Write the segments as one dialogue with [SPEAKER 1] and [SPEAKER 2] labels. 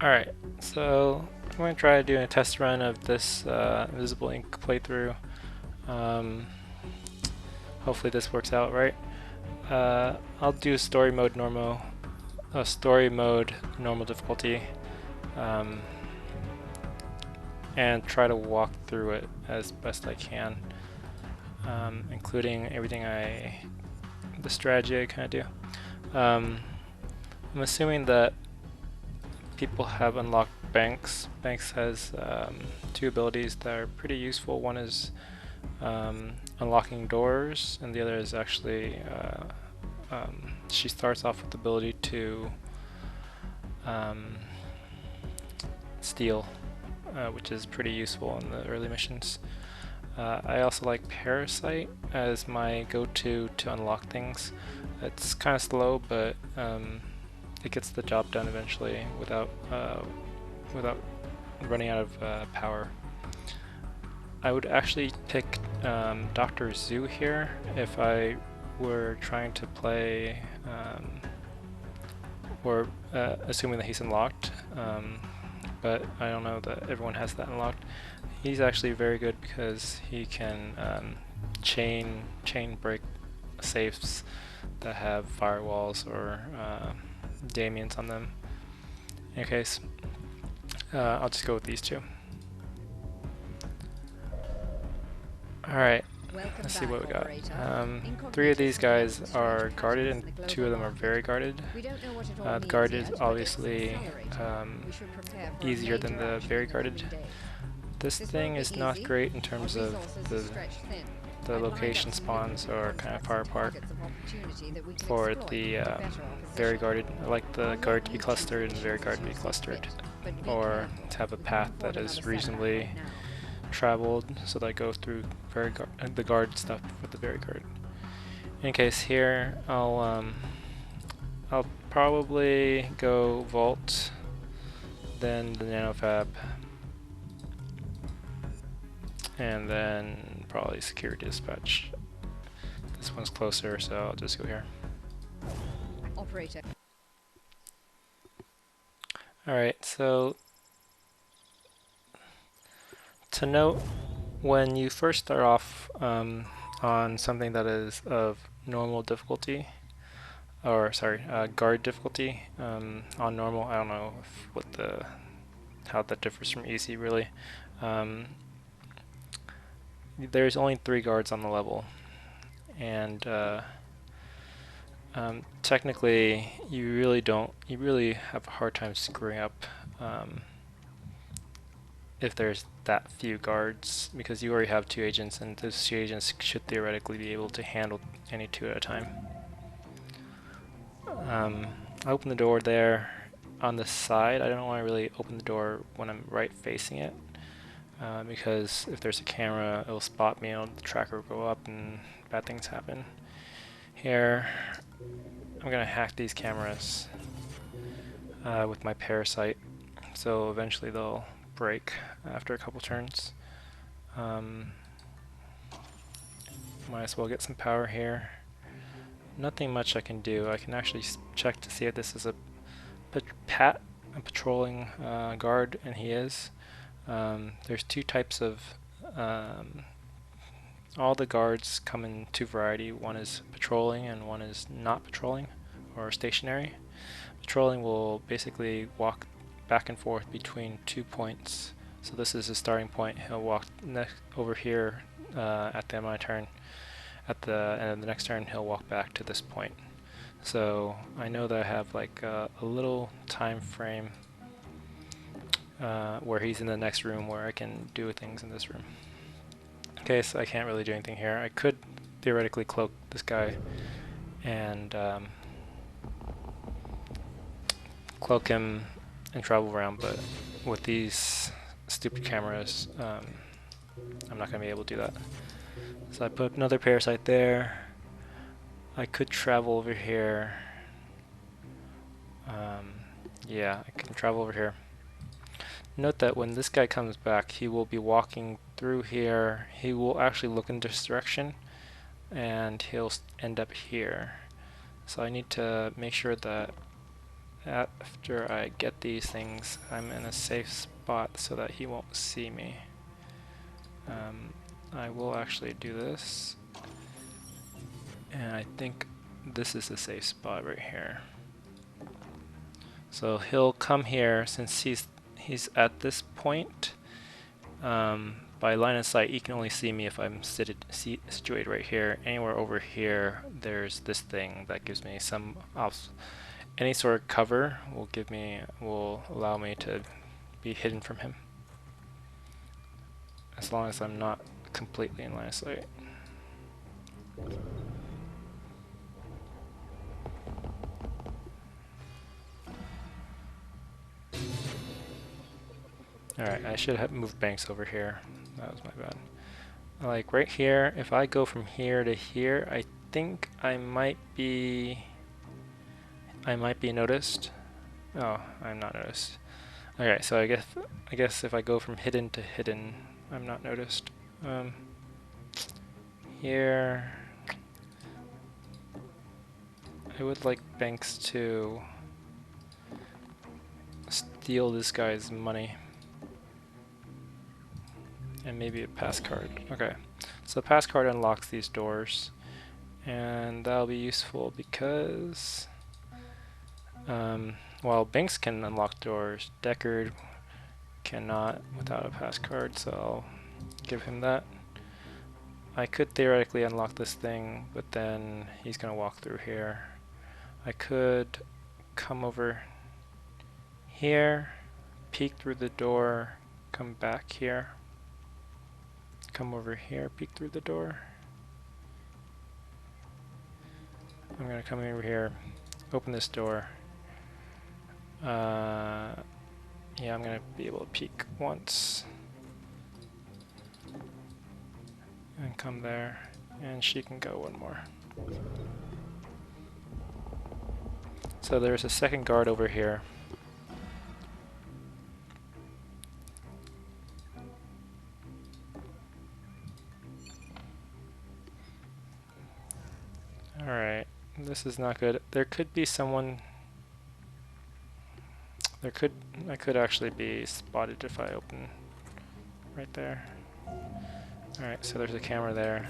[SPEAKER 1] Alright, so I'm going to try doing a test run of this Invisible Ink playthrough. Um, Hopefully this works out right. I'll do story mode normal difficulty, um, and try to walk through it as best I can, including the strategy I kind of do. I'm assuming that people have unlocked Banks. Banks has two abilities that are pretty useful. One is unlocking doors, and the other is actually she starts off with the ability to um, steal, which is pretty useful in the early missions. I also like Parasite as my go-to to unlock things. It's kind of slow, but it gets the job done eventually without running out of power. I would actually pick Dr. Zoo here if I were trying to play, or assuming that he's unlocked, but I don't know that everyone has that unlocked. He's actually very good because he can chain break safes that have firewalls or Damians on them. In any case, I'll just go with these two. Alright, let's see what we got. Three of these guys are guarded and two of them are very guarded. The guarded is obviously easier than the very guarded. This thing is not great in terms of the location spawns are kind of far apart for the very guarded. I like the guard to be clustered and very guard to be clustered, or to have a path that is reasonably traveled so that I go through the guard stuff with the very guard. In case here, I'll probably go Vault, then the Nanofab, and then probably Security Dispatch. This one's closer, so I'll just go here.
[SPEAKER 2] Operator.
[SPEAKER 1] Alright, so to note, when you first start off on something that is of normal difficulty, or sorry, guard difficulty, on normal, I don't know how that differs from easy really. There's only 3 guards on the level, and technically you really have a hard time screwing up if there's that few guards, because you already have 2 agents, and those 2 agents should theoretically be able to handle any 2 at a time. I open the door there on the side. I don't want to really open the door when I'm right facing it, because if there's a camera, it'll spot me and the tracker will go up and bad things happen. Here, I'm gonna hack these cameras with my Parasite, so eventually they'll break after a couple turns. Might as well get some power here. Nothing much I can do. I can actually check to see if this is a patrolling guard, and he is. There's 2 types of all the guards come in 2 variety. One is patrolling and one is not patrolling or stationary. Patrolling will basically walk back and forth between 2 points. So this is his starting point. He'll walk over here at the end of my turn. At the end of the next turn, he'll walk back to this point. So I know that I have like a little time frame where he's in the next room where I can do things in this room. Okay, so I can't really do anything here. I could theoretically cloak this guy and cloak him and travel around, but with these stupid cameras, I'm not going to be able to do that. So I put another Parasite there. I could travel over here. Yeah, I can travel over here. Note that when this guy comes back, he will be walking through here. He will actually look in this direction, and he'll end up here. So I need to make sure that after I get these things, I'm in a safe spot so that he won't see me. I will actually do this, and I think this is a safe spot right here. So he'll come here since he's at this point. By line of sight, he can only see me if I'm situated right here. Anywhere over here, there's this thing that gives me some any sort of cover will allow me to be hidden from him, as long as I'm not completely in line of sight. Alright, I should have moved Banks over here. That was my bad. Like right here, if I go from here to here, I think I might be noticed. Oh, I'm not noticed. Okay, so I guess if I go from hidden to hidden, I'm not noticed. Here, I would like Banks to steal this guy's money. And maybe a pass card. Okay, so the pass card unlocks these doors, and that'll be useful because while Banks can unlock doors, Deckard cannot without a pass card, so I'll give him that. I could theoretically unlock this thing, but then he's gonna walk through here. I could come over here, peek through the door, come back here. Come over here, peek through the door. I'm gonna come over here, open this door. Yeah, I'm gonna be able to peek once. And come there, and she can go one more. So there's a second guard over here. Alright, this is not good. There could be someone... I could actually be spotted if I open right there. Alright, so there's a camera there.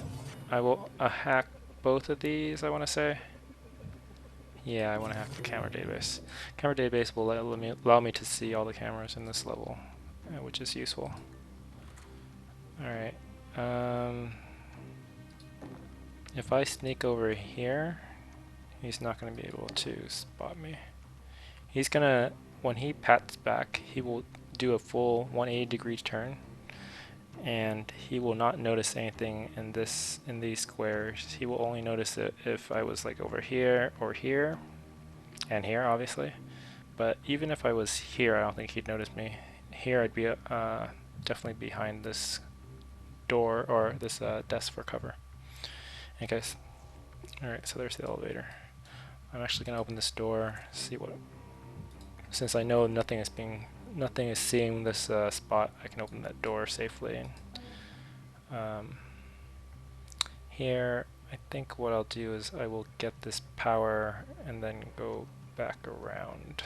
[SPEAKER 1] I will hack both of these, I want to say. Yeah, I want to hack the camera database. Camera database will allow me to see all the cameras in this level, which is useful. Alright. If I sneak over here, he's not going to be able to spot me. He's going to, when he pats back, he will do a full 180-degree turn, and he will not notice anything in these squares. He will only notice it if I was like over here or here, and here obviously. But even if I was here, I don't think he'd notice me. Here I'd be definitely behind this door or this desk for cover. Okay, guys. Alright, so there's the elevator. I'm actually going to open this door, see what... Since I know nothing is seeing this spot, I can open that door safely. And, here, I think what I'll do is I will get this power and then go back around.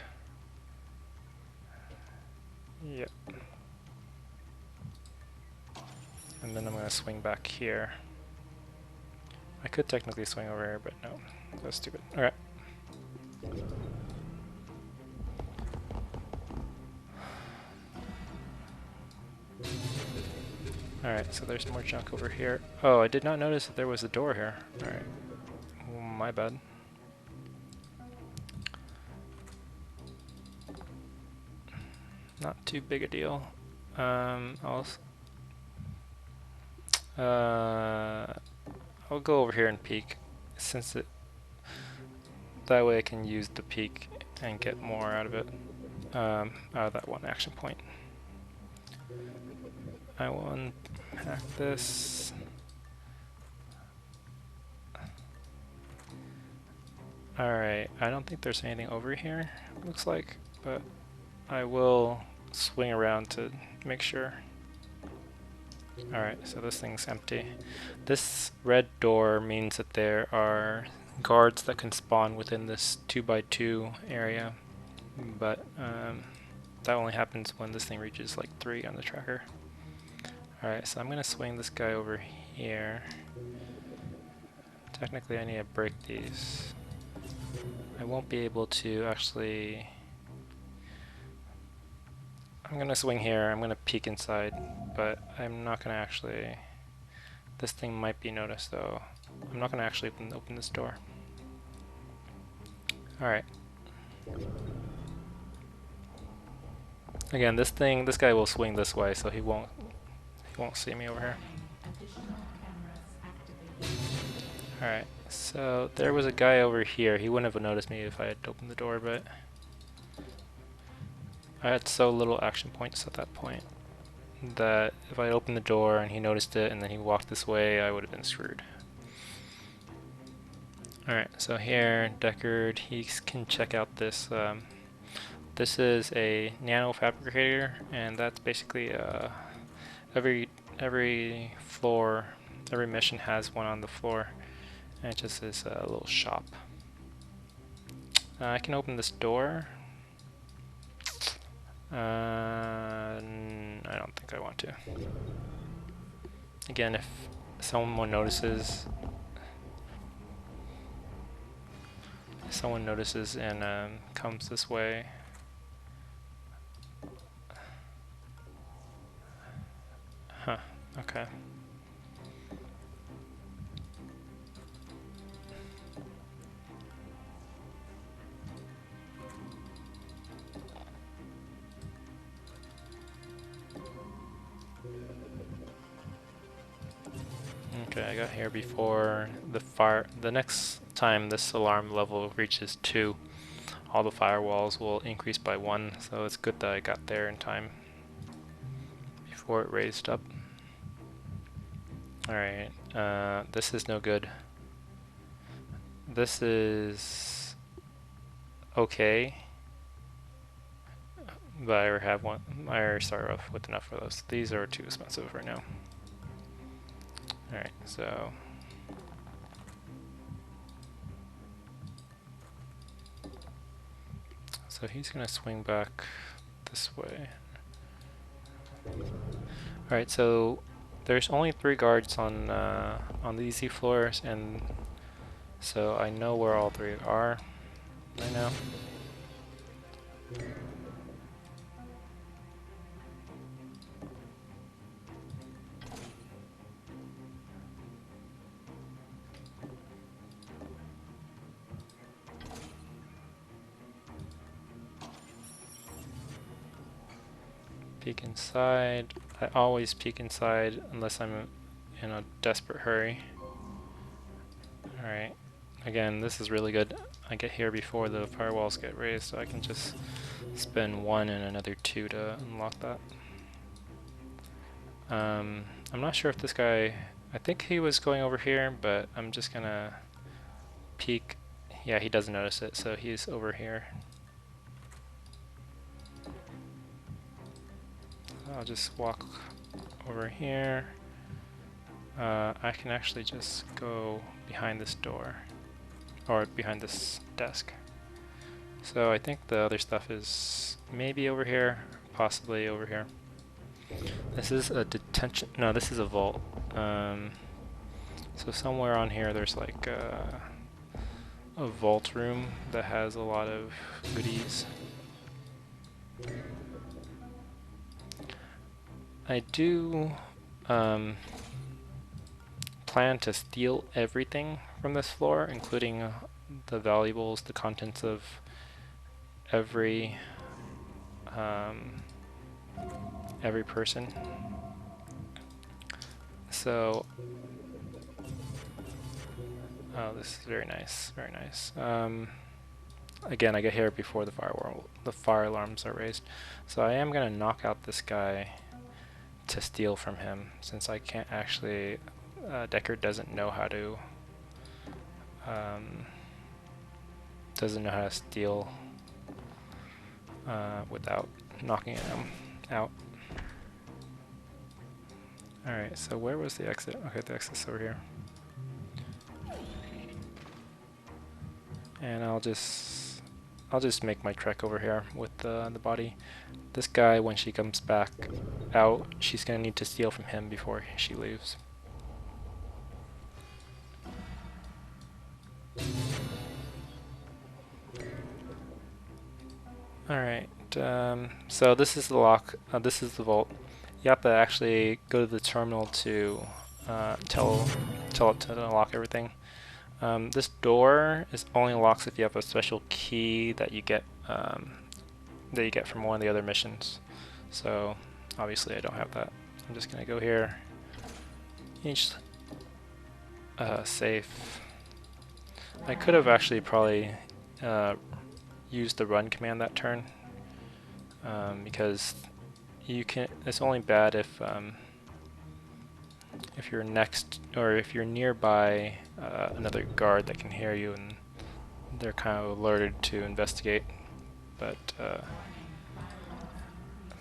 [SPEAKER 1] Yep. And then I'm going to swing back here. I could technically swing over here, but no, that's stupid. Alright. Alright, so there's more junk over here. Oh, I did not notice that there was a door here. Alright. My bad. Not too big a deal. I'll go over here and peek, since that way I can use the peek and get more out of it, out of that one action point. I will unhack this. Alright, I don't think there's anything over here, looks like, but I will swing around to make sure. Alright, so this thing's empty. This red door means that there are guards that can spawn within this 2x2 area, but that only happens when this thing reaches like 3 on the tracker. Alright, so I'm gonna swing this guy over here. Technically I need to break these. I won't be able to actually... I'm gonna swing here, I'm gonna peek inside, but I'm not gonna actually... This thing might be noticed though. I'm not gonna actually open this door. Alright. Again, this guy will swing this way, so he won't see me over here. Alright, so there was a guy over here. He wouldn't have noticed me if I had opened the door, but I had so little action points at that point that if I opened the door and he noticed it and then he walked this way, I would have been screwed. Alright, so here, Deckard, he can check out this. This is a nano fabricator, and that's basically every floor, every mission has one on the floor, and it just is a little shop. I can open this door. I don't think I want to. Again, if someone notices, and comes this way, huh? Okay. Okay, I got here before the fire. The next time this alarm level reaches 2, all the firewalls will increase by 1, so it's good that I got there in time before it raised up. Alright, this is no good. This is okay, but I already have one. I already started off with enough for those. These are too expensive right now. Alright, so he's gonna swing back this way. Alright, so there's only 3 guards on the easy floors, and so I know where all 3 are right now. Peek inside. I always peek inside unless I'm in a desperate hurry. Alright, again, this is really good. I get here before the firewalls get raised, so I can just spend 1 and another 2 to unlock that. I'm not sure if this guy... I think he was going over here, but I'm just gonna peek. Yeah, he doesn't notice it, so he's over here. I'll just walk over here. I can actually just go behind this door, or behind this desk. So I think the other stuff is maybe over here, possibly over here. This is a detention, no, this is a vault. So somewhere on here there's like a vault room that has a lot of goodies. I do plan to steal everything from this floor, including the valuables, the contents of every person. So, oh, this is very nice, very nice. Again, I get here before the fire alarms are raised, so I am gonna knock out this guy to steal from him, since I can't actually. Deckard doesn't know how to steal without knocking him out. Alright, so where was the exit? Okay, the exit's over here. And I'll just I'll just make my trek over here with the body. This guy, when she comes back out, she's gonna need to steal from him before she leaves. Alright, so this is the lock, this is the vault. You have to actually go to the terminal to tell it to unlock everything. This door only locks if you have a special key that you get from one of the other missions. So obviously I don't have that. I'm just gonna go here. Each safe. I could have actually probably used the run command that turn, because you can. It's only bad if you're next or if you're nearby another guard that can hear you and they're kind of alerted to investigate. But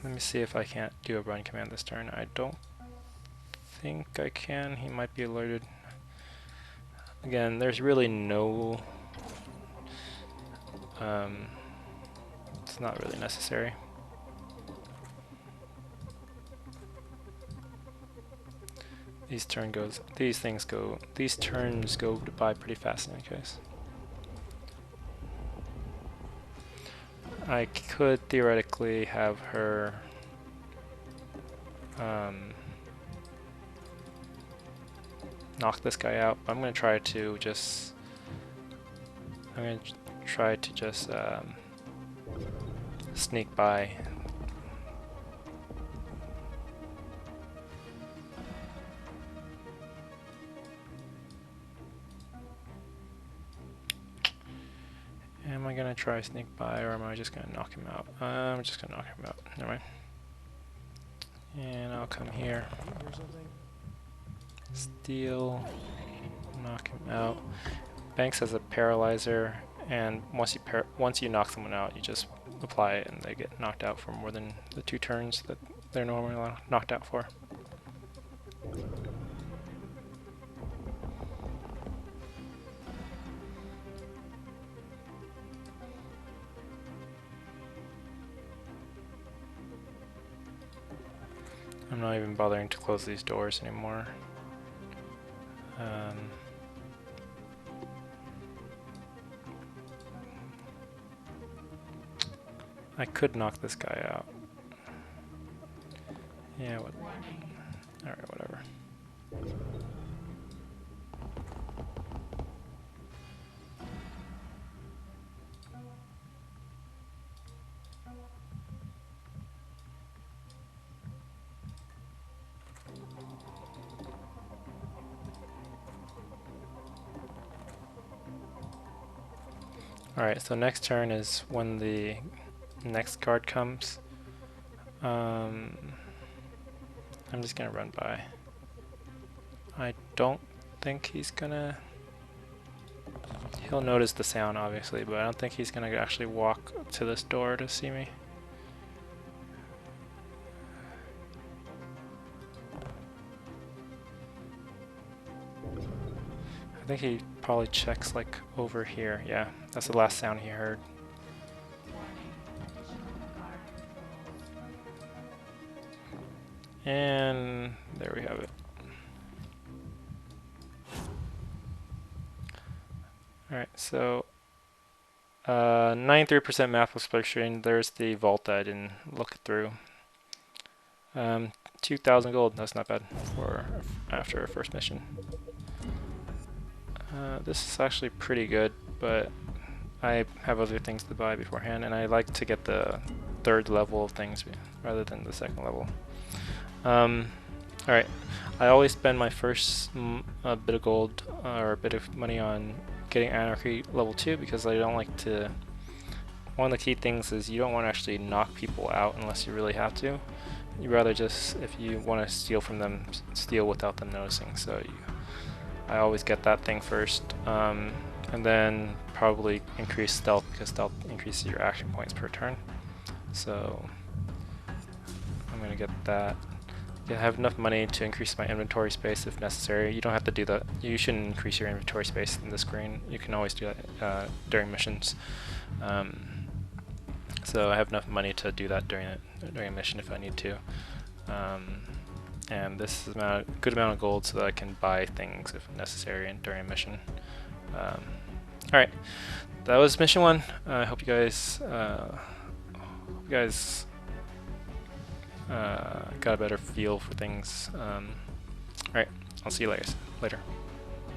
[SPEAKER 1] let me see if I can't do a run command this turn. I don't think I can. He might be alerted. Again, there's really no it's not really necessary. These turns go by pretty fast in any case. I could theoretically have her knock this guy out, but I'm gonna try to just sneak by. Am I gonna try sneak by, or am I just gonna knock him out? I'm just gonna knock him out. Never mind. And I'll come here. Steal. Knock him out. Banks has a paralyzer, and once you knock someone out, you just apply it, and they get knocked out for more than the 2 turns that they're normally knocked out for. I'm not even bothering to close these doors anymore. I could knock this guy out. Yeah, alright, whatever. Alright, so next turn is when the next card comes. I'm just gonna run by. I don't think he's gonna... He'll notice the sound, obviously, but I don't think he's gonna actually walk to this door to see me. I think he probably checks like over here. Yeah, that's the last sound he heard. And there we have it. Alright, so 93% map exploration. There's the vault that I didn't look through. 2,000 gold, that's not bad for after a first mission. This is actually pretty good, but I have other things to buy beforehand, and I like to get the 3rd level of things rather than the 2nd level. Alright, I always spend my first bit of gold or a bit of money on getting Anarchy level 2 because I don't like to... One of the key things is you don't want to actually knock people out unless you really have to. You'd rather just, if you want to steal from them, steal without them noticing. So I always get that thing first, and then probably increase stealth because stealth increases your action points per turn. So I'm going to get that. I have enough money to increase my inventory space if necessary. You don't have to do that. You shouldn't increase your inventory space in the screen. You can always do that during missions. So I have enough money to do that during a mission if I need to. And this is a good amount of gold so that I can buy things if necessary during a mission. Alright, that was mission 1. I hope you guys got a better feel for things. Alright, I'll see you later.